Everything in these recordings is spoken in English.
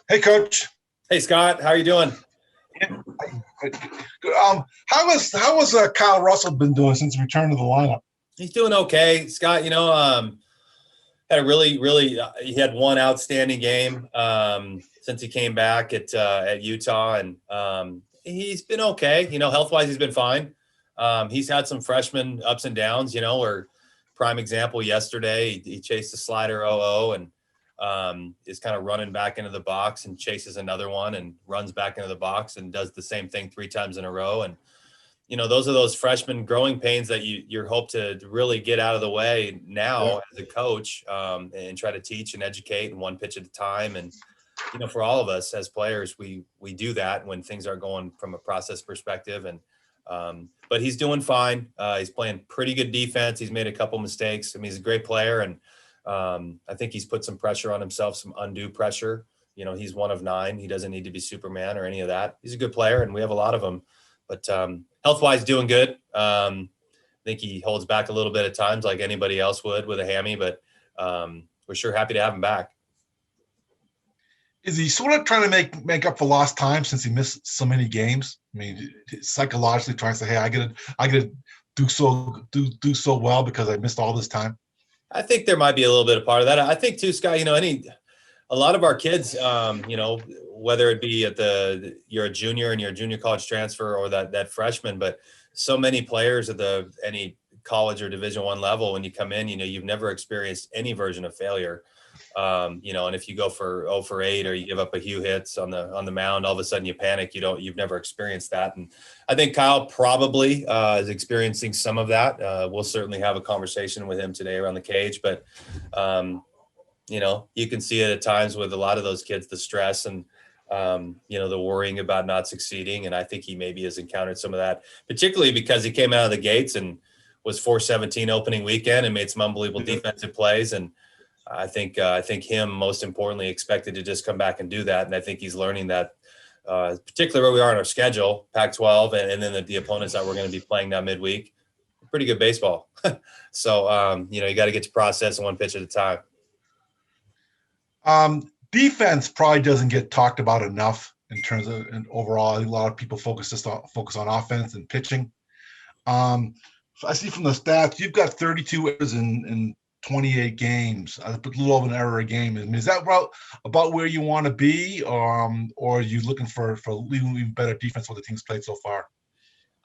Hey, Coach. Hey Scott, how are you doing? How was Kyle Russell been doing since return to the lineup? He's doing okay, Scott. Had a he had one outstanding game since he came back at Utah, and he's been okay. Health wise, he's been fine. He's had some freshman ups and downs. Or prime example yesterday, he chased the slider 0-0 and is kind of running back into the box and chases another one and runs back into the box and does the same thing three times in a row. And those are those freshman growing pains that you hope to really get out of the way Yeah. now as a coach, and try to teach and educate and one pitch at a time. And for all of us as players, we do that when things aren't going from a process perspective. And but he's doing fine. He's playing pretty good defense. He's made a couple mistakes. I mean, he's a great player, and I think he's put some pressure on himself, some undue pressure. He's one of nine. He doesn't need to be Superman or any of that. He's a good player, and we have a lot of them. But health-wise, doing good. I think he holds back a little bit at times, like anybody else would with a hammy. But we're sure happy to have him back. Is he sort of trying to make up for lost time since he missed so many games? I mean, psychologically trying to say, "Hey, I gotta do so well because I missed all this time." I think there might be a little bit of part of that. I think too, Scott. A lot of our kids, whether it be you're a junior and you're a junior college transfer or that freshman, but so many players at any college or Division I level, when you come in, you've never experienced any version of failure. And if you go for 0 for 8 or you give up a few hits on the mound, all of a sudden you panic. You've never experienced that. And I think Kyle probably is experiencing some of that. We'll certainly have a conversation with him today around the cage, but you can see it at times with a lot of those kids, the stress and the worrying about not succeeding. And I think he maybe has encountered some of that, particularly because he came out of the gates and was 417 opening weekend and made some unbelievable defensive plays. And I think him, most importantly, expected to just come back and do that. And I think he's learning that, particularly where we are in our schedule, Pac-12, and then the opponents that we're going to be playing now midweek, pretty good baseball. So, you got to get to process one pitch at a time. Defense probably doesn't get talked about enough in terms of, and overall, a lot of people focus on offense and pitching. I see from the stats, you've got 32 errors in 28 games. I put a little over an error a game. I mean, is that about where you want to be, or are you looking for even better defense for the team's played so far?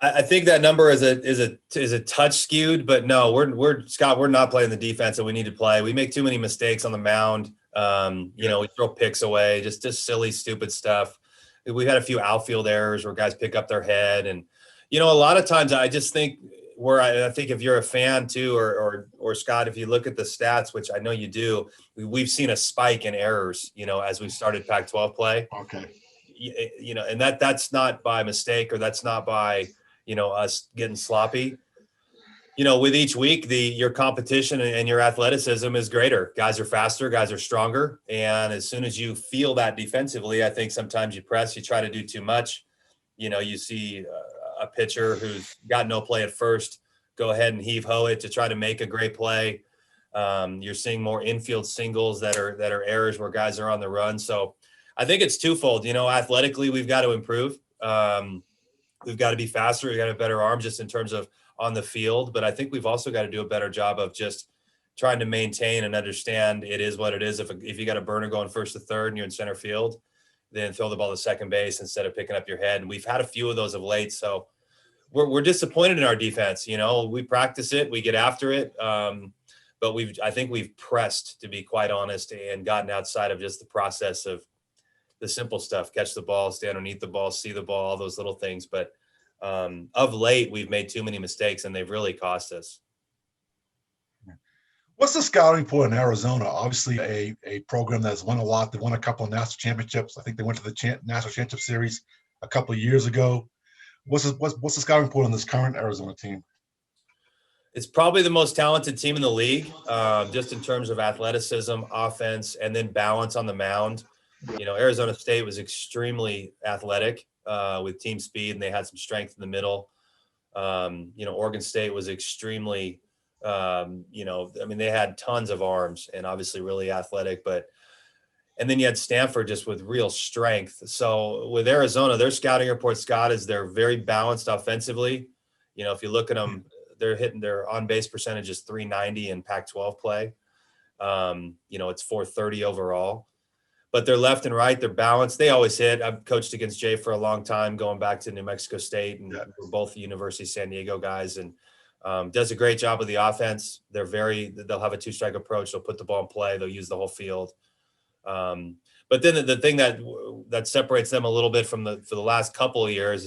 I think that number is a touch skewed, but no, we're Scott. We're not playing the defense that we need to play. We make too many mistakes on the mound. We throw picks away, just silly, stupid stuff. We've had a few outfield errors where guys pick up their head, and a lot of times I just think I think if you're a fan too, or Scott, if you look at the stats, which I know you do, we've seen a spike in errors, as we started Pac-12 play. Okay. And that's not by mistake, or that's not by us getting sloppy. With each week, your competition and your athleticism is greater. Guys are faster, guys are stronger. And as soon as you feel that defensively, I think sometimes you try to do too much. You see a pitcher who's got no play at first, go ahead and heave-ho it to try to make a great play. You're seeing more infield singles that are errors where guys are on the run. So I think it's twofold. Athletically, we've got to improve. We've got to be faster. We've got to have better arms just in terms of on the field. But I think we've also got to do a better job of just trying to maintain and understand it is what it is. If you got a burner going first to third and you're in center field, then throw the ball to second base instead of picking up your head. And we've had a few of those of late. So we're disappointed in our defense. We practice it, we get after it. But I think we've pressed, to be quite honest, and gotten outside of just the process of the simple stuff: catch the ball, stay underneath the ball, see the ball, all those little things. But of late, we've made too many mistakes, and they've really cost us. What's the scouting report in Arizona? Obviously, a program that's won a lot. They won a couple of national championships. I think they went to the national championship series a couple of years ago. What's the scouting report on this current Arizona team? It's probably the most talented team in the league, just in terms of athleticism, offense, and then balance on the mound. Arizona State was extremely athletic with team speed, and they had some strength in the middle. Oregon State was extremely, they had tons of arms and obviously really athletic. But And then you had Stanford just with real strength. So with Arizona, their scouting report, Scott, is they're very balanced offensively. You know, if you look at them, they're hitting their on-base percentage is 390 in Pac-12 play. You know, it's 430 overall. But they're left and right, they're balanced. They always hit. I've coached against Jay for a long time, going back to New Mexico State, and we're both the University of San Diego guys, and does a great job with the offense. They'll have a two-strike approach. They'll put the ball in play. They'll use the whole field. But then the thing that separates them a little bit for the last couple of years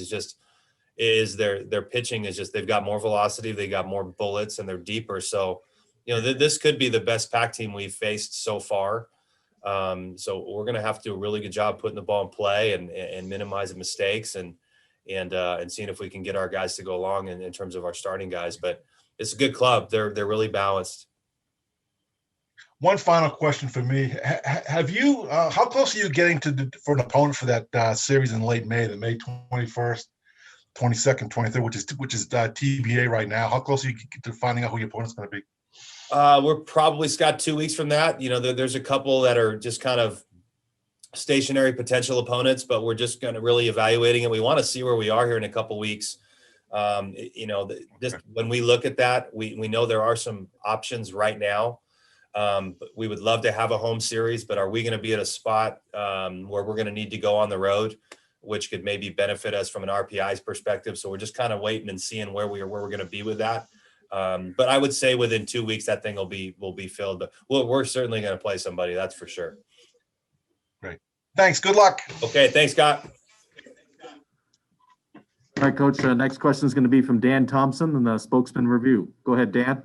is their pitching is just, they've got more velocity, they got more bullets, and they're deeper. So, you know, this could be the best Pac team we've faced so far. So we're going to have to do a really good job putting the ball in play and minimizing mistakes and seeing if we can get our guys to go along in terms of our starting guys. But it's a good club. They're really balanced. One final question for me: Have you? How close are you getting for an opponent for that series in late May, the May 21st, 22nd, 23rd, which is TBA right now? How close are you to finding out who your opponent's going to be? We're probably, Scott, 2 weeks from that. You know, there's a couple that are just kind of stationary potential opponents, but we're just going to really evaluating it. We want to see where we are here in a couple weeks. You know, just when we look at that, we know there are some options right now. But we would love to have a home series, but are we going to be at a spot where we're going to need to go on the road, which could maybe benefit us from an RPI's perspective? So we're just kind of waiting and seeing where we're going to be with that. But I would say within 2 weeks that thing will be filled. But we're certainly going to play somebody, that's for sure. Great. Thanks. Good luck. Okay. Thanks, Scott. All right, Coach. Next question is going to be from Dan Thompson in the Spokesman Review. Go ahead, Dan.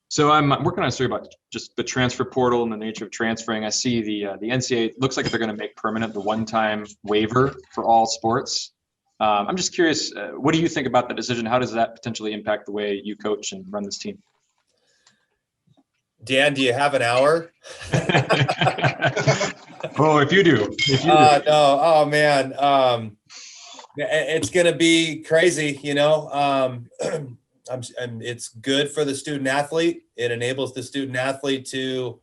So I'm working on a story about just the transfer portal and the nature of transferring. I see the NCAA looks like they're going to make permanent the one-time waiver for all sports. I'm just curious, what do you think about the decision? How does that potentially impact the way you coach and run this team? Dan, do you have an hour? Oh, if you do. No. Oh, man. It's going to be crazy, you know. It's good for the student athlete. It enables the student athlete to,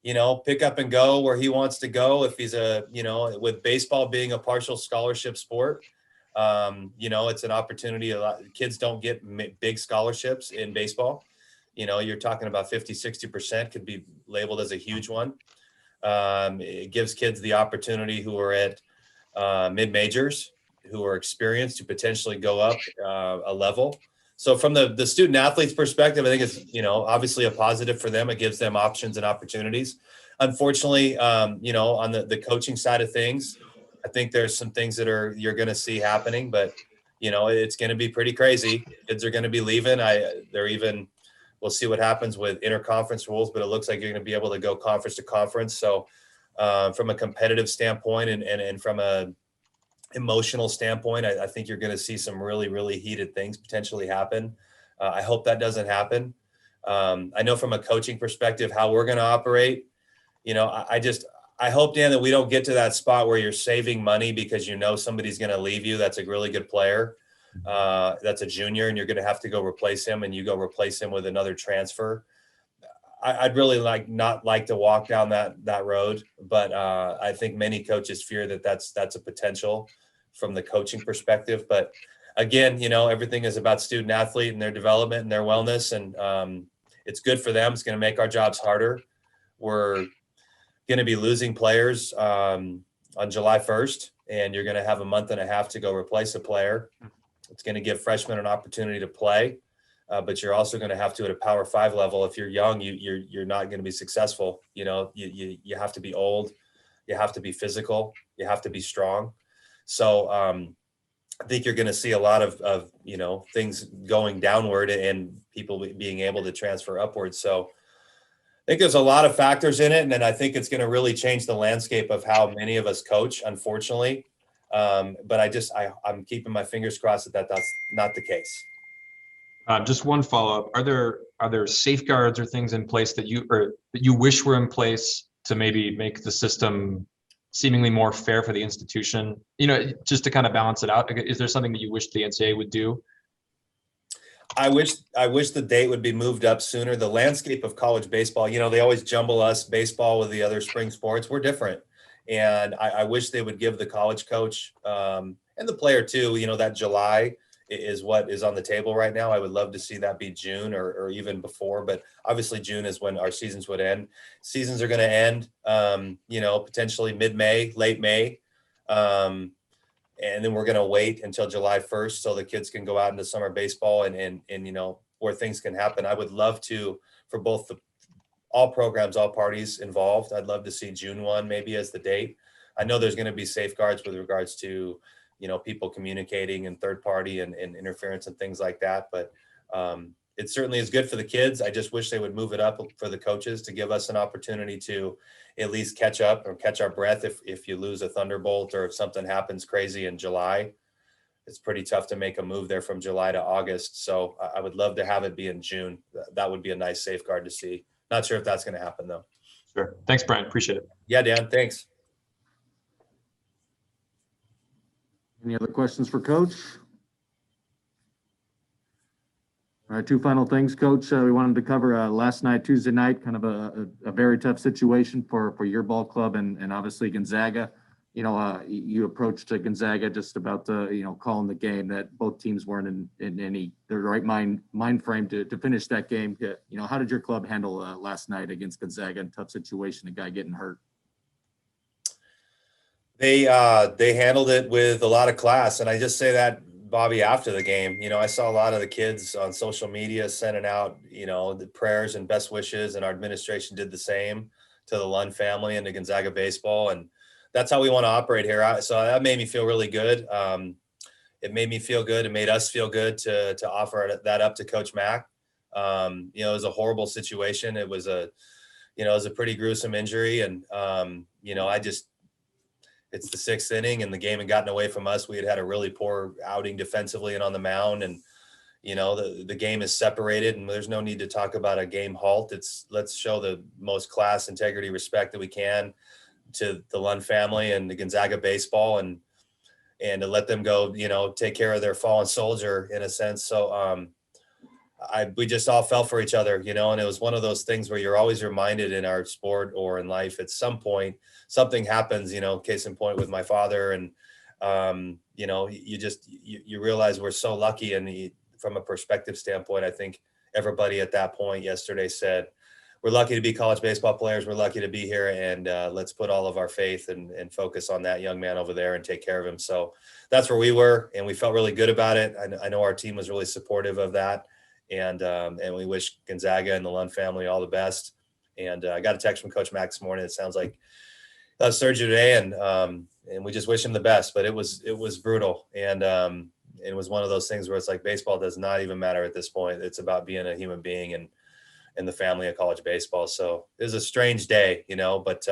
you know, pick up and go where he wants to go. If he's with baseball being a partial scholarship sport, you know, it's an opportunity. A lot kids don't get big scholarships in baseball. You know, you're talking about 50, 60% could be labeled as a huge one. It gives kids the opportunity who are at mid-majors, who are experienced, to potentially go up a level. So from the student athlete's perspective, I think it's, you know, obviously a positive for them. It gives them options and opportunities. Unfortunately, you know, on the coaching side of things, I think there's some things that you're going to see happening, but, you know, it's going to be pretty crazy. Kids are going to be leaving. We'll see what happens with interconference rules, but it looks like you're going to be able to go conference to conference. So from a competitive standpoint and from a emotional standpoint, I think you're going to see some really, really heated things potentially happen. I hope that doesn't happen. I know from a coaching perspective, how we're going to operate, you know, I hope, Dan, that we don't get to that spot where you're saving money because you know somebody's going to leave you. That's a really good player. That's a junior, and you're going to have to go replace him, and you go replace him with another transfer. I'd really not like to walk down that road, but I think many coaches fear that's a potential from the coaching perspective. But again, you know, everything is about student athlete and their development and their wellness, and it's good for them. It's going to make our jobs harder. We're going to be losing players on July 1st, and you're going to have a month and a half to go replace a player. It's going to give freshmen an opportunity to play. But you're also going to have to, at a Power 5 level, if you're young, you're not going to be successful. You know, you have to be old, you have to be physical, you have to be strong. So I think you're going to see a lot of you know, things going downward and people being able to transfer upwards. So I think there's a lot of factors in it, and then I think it's going to really change the landscape of how many of us coach, unfortunately. But I'm keeping my fingers crossed that that's not the case. Just one follow-up. Are there safeguards or things in place that you wish were in place to maybe make the system seemingly more fair for the institution? You know, just to kind of balance it out. Is there something that you wish the NCAA would do? I wish the date would be moved up sooner. The landscape of college baseball, they always jumble us baseball with the other spring sports. We're different. And I wish they would give the college coach and the player too, that July is what is on the table right now. I would love to see that be June or even before, but obviously June is when our seasons would end. Seasons are going to end, potentially mid-May, late May. And then we're going to wait until July 1st so the kids can go out into summer baseball and where things can happen. I would love to, for both all programs, all parties involved, I'd love to see June 1 maybe as the date. I know there's going to be safeguards with regards to, people communicating and third party and interference and things like that. But it certainly is good for the kids. I just wish they would move it up for the coaches to give us an opportunity to at least catch up or catch our breath if you lose a thunderbolt or if something happens crazy in July. It's pretty tough to make a move there from July to August. So I would love to have it be in June. That would be a nice safeguard to see. Not sure if that's going to happen though. Sure. Thanks, Brian. Appreciate it. Yeah, Dan, thanks. Any other questions for Coach? All right, two final things, Coach. We wanted to cover last night, Tuesday night, kind of a very tough situation for your ball club and obviously Gonzaga. You approached Gonzaga just about calling the game that both teams weren't in any the right mind frame to finish that game. How did your club handle last night against Gonzaga in a tough situation, a guy getting hurt? They handled it with a lot of class, and I just say that, Bobby, after the game. I saw a lot of the kids on social media sending out, the prayers and best wishes, and our administration did the same to the Lund family and to Gonzaga baseball, and that's how we want to operate here. So that made me feel really good. It made me feel good. It made us feel good to offer that up to Coach Mack. It was a horrible situation. It was a pretty gruesome injury, and it's the sixth inning and the game had gotten away from us. We had a really poor outing defensively and on the mound, and the game is separated and there's no need to talk about a game halt. Let's show the most class, integrity, respect that we can to the Lund family and the Gonzaga baseball and to let them go, take care of their fallen soldier in a sense. So we just all fell for each other, and it was one of those things where you're always reminded in our sport or in life at some point something happens, case in point with my father. And, you realize we're so lucky. And from a perspective standpoint, I think everybody at that point yesterday said, we're lucky to be college baseball players. We're lucky to be here. And let's put all of our faith and focus on that young man over there and take care of him. So that's where we were. And we felt really good about it. I know our team was really supportive of that. And we wish Gonzaga and the Lund family all the best. And I got a text from Coach Mack this morning. It sounds like surgery today, and we just wish him the best. But it was brutal, and it was one of those things where it's like baseball does not even matter at this point. It's about being a human being and the family of college baseball. So it was a strange day, But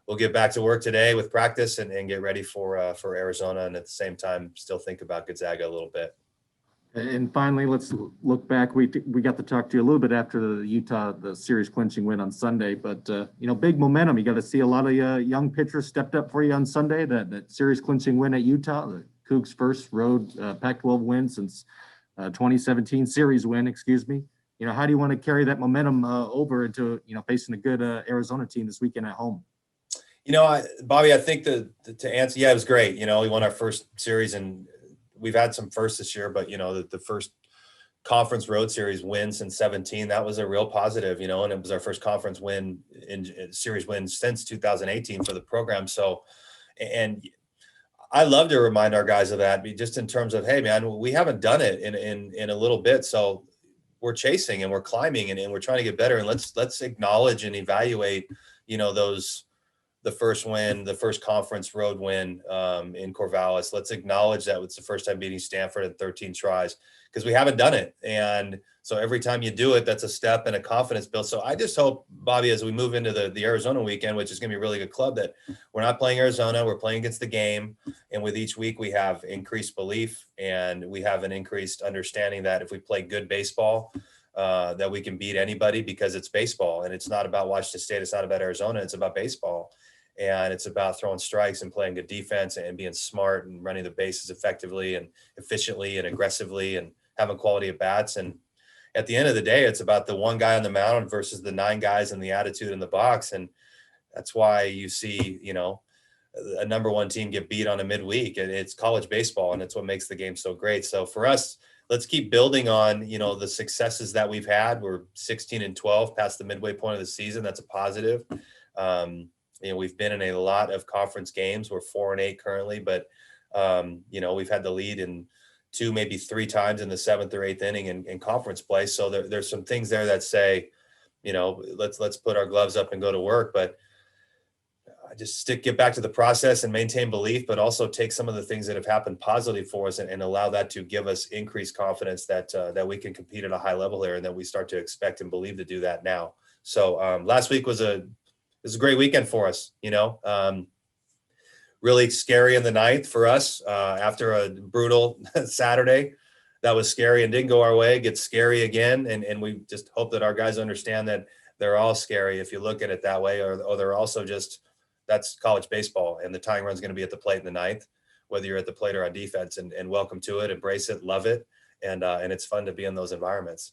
we'll get back to work today with practice and get ready for Arizona, and at the same time still think about Gonzaga a little bit. And finally, let's look back. We got to talk to you a little bit after the series clinching win on Sunday, but big momentum. You got to see a lot of young pitchers stepped up for you on Sunday. That series clinching win at Utah, the Cougs' first road Pac-12 win since 2017 series win. Excuse me. How do you want to carry that momentum over into facing a good Arizona team this weekend at home? Bobby, I think to answer, yeah, it was great. We won our first series and we've had some firsts this year, but the first conference road series win since 17, that was a real positive, and it was our first conference win in series win since 2018 for the program. So, and I love to remind our guys of that, just in terms of, hey man, we haven't done it in a little bit. So we're chasing and we're climbing and we're trying to get better. And let's acknowledge and evaluate, the first win, the first conference road win in Corvallis. Let's acknowledge that it's the first time beating Stanford in 13 tries because we haven't done it. And so every time you do it, that's a step and a confidence build. So I just hope, Bobby, as we move into the Arizona weekend, which is going to be a really good club, that we're not playing Arizona, we're playing against the game. And with each week, we have increased belief and we have an increased understanding that if we play good baseball, that we can beat anybody because it's baseball. And it's not about Washington State. It's not about Arizona. It's about baseball. And it's about throwing strikes and playing good defense and being smart and running the bases effectively and efficiently and aggressively and having quality at bats. And at the end of the day, it's about the one guy on the mound versus the 9 guys and the attitude in the box. And that's why you see, a number 1 team get beat on a midweek, and it's college baseball, and it's what makes the game so great. So for us, let's keep building on, the successes that we've had. We're 16-12 past the midway point of the season. That's a positive. We've been in a lot of conference games. We're 4-8 currently, but we've had the lead in 2, maybe 3 times in the 7th or 8th inning in conference play. So there's some things there that say, let's put our gloves up and go to work. But just get back to the process and maintain belief, but also take some of the things that have happened positively for us and allow that to give us increased confidence that we can compete at a high level here, and that we start to expect and believe to do that now. So last week was a great weekend for us. Really scary in the 9th for us after a brutal Saturday. That was scary and didn't go our way. It gets scary again, and we just hope that our guys understand that they're all scary if you look at it that way, or they're also just, that's college baseball, and the tying run is going to be at the plate in the 9th, whether you're at the plate or on defense, and welcome to it, embrace it, love it. And it's fun to be in those environments.